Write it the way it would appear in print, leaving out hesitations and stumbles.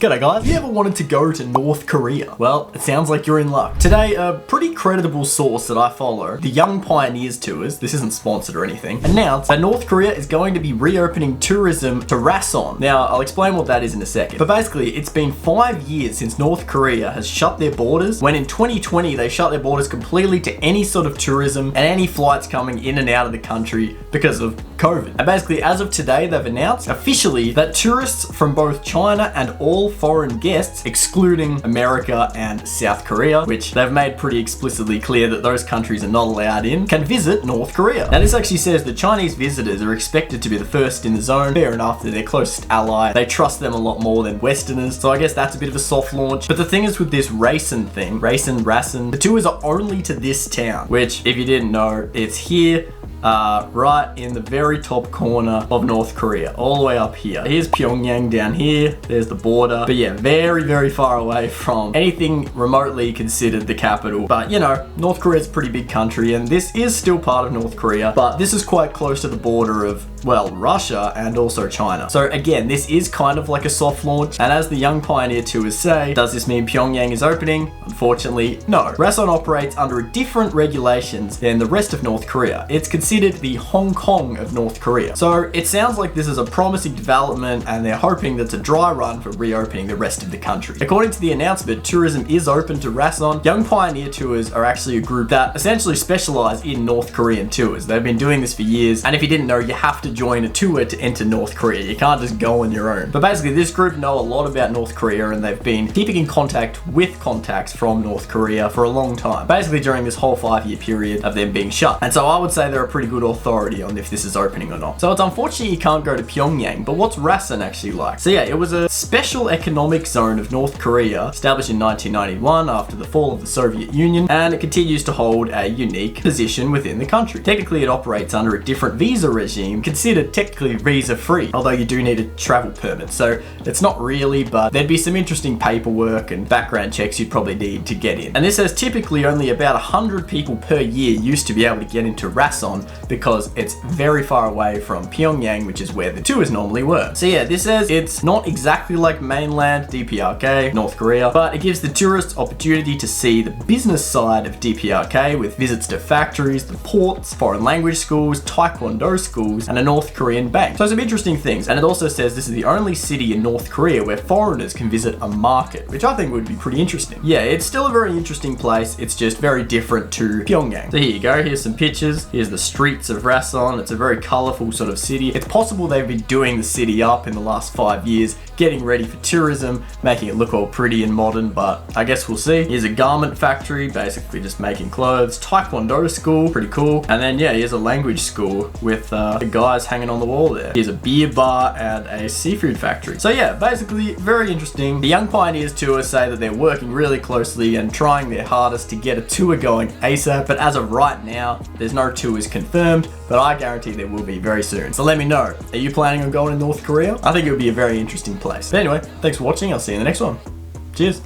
G'day guys, have you ever wanted to go to North Korea? Well, it sounds like you're in luck. Today, a pretty credible source that I follow, the Young Pioneers Tours, this isn't sponsored or anything, announced that North Korea is going to be reopening tourism to Rason. Now, I'll explain what that is in a second. But basically, it's been 5 years since North Korea has shut their borders, when in 2020 they shut their borders completely to any sort of tourism and any flights coming in and out of the country because of COVID. And basically, as of today, they've announced officially that tourists from both China and all foreign guests, excluding America and South Korea, which they've made pretty explicitly clear that those countries are not allowed in, can visit North Korea. Now this actually says that Chinese visitors are expected to be the first in the zone. Fair enough, they're their closest ally. They trust them a lot more than Westerners, so I guess that's a bit of a soft launch. But the thing is with this Rason thing, Rason, the tours are only to this town, which if you didn't know, it's here, right in the very top corner of North Korea, all the way up here. Here's Pyongyang down here, there's the border, but yeah, very, very far away from anything remotely considered the capital. But you know, North Korea's a pretty big country, and this is still part of North Korea, but this is quite close to the border of, well, Russia and also China. So again, this is kind of like a soft launch, and as the Young Pioneer Tours say, does this mean Pyongyang is opening? Unfortunately, no. Rason operates under different regulations than the rest of North Korea. It's considered the Hong Kong of North Korea. So it sounds like this is a promising development, and they're hoping that's a dry run for reopening the rest of the country. According to the announcement, tourism is open to Rason. Young Pioneer Tours are actually a group that essentially specialize in North Korean tours. They've been doing this for years, and if you didn't know, you have to join a tour to enter North Korea. You can't just go on your own. But basically, this group know a lot about North Korea, and they've been keeping in contact with contacts from North Korea for a long time. Basically, during this whole 5-year period of them being shut. And so I would say they're a pretty good authority on if this is opening or not. So it's unfortunate you can't go to Pyongyang, but what's Rason actually like? So yeah, it was a special economic zone of North Korea, established in 1991 after the fall of the Soviet Union, and it continues to hold a unique position within the country. Technically, it operates under a different visa regime, considered technically visa-free, although you do need a travel permit, so it's not really, but there'd be some interesting paperwork and background checks you'd probably need to get in. And this says typically only about 100 people per year used to be able to get into Rason because it's very far away from Pyongyang, which is where the tours normally were. So yeah, this says it's not exactly like mainland DPRK, North Korea, but it gives the tourists opportunity to see the business side of DPRK with visits to factories, the ports, foreign language schools, taekwondo schools, and a North Korean bank. So some interesting things. And it also says this is the only city in North Korea where foreigners can visit a market, which I think would be pretty interesting. Yeah, it's still a very interesting place. It's just very different to Pyongyang. So here you go. Here's some pictures. Here's the streets of Rason. It's a very colorful sort of city. It's possible they've been doing the city up in the last 5 years, getting ready for tourism, making it look all pretty and modern, but I guess we'll see. Here's a garment factory, basically just making clothes. Taekwondo school, pretty cool. And then yeah, here's a language school with the guys hanging on the wall there. Here's a beer bar and a seafood factory. So yeah, basically very interesting. The Young Pioneers Tour say that they're working really closely and trying their hardest to get a tour going ASAP, but as of right now, there's no tours confirmed, but I guarantee there will be very soon. So let me know, are you planning on going to North Korea? I think it would be a very interesting place. But anyway, thanks for watching. I'll see you in the next one. Cheers.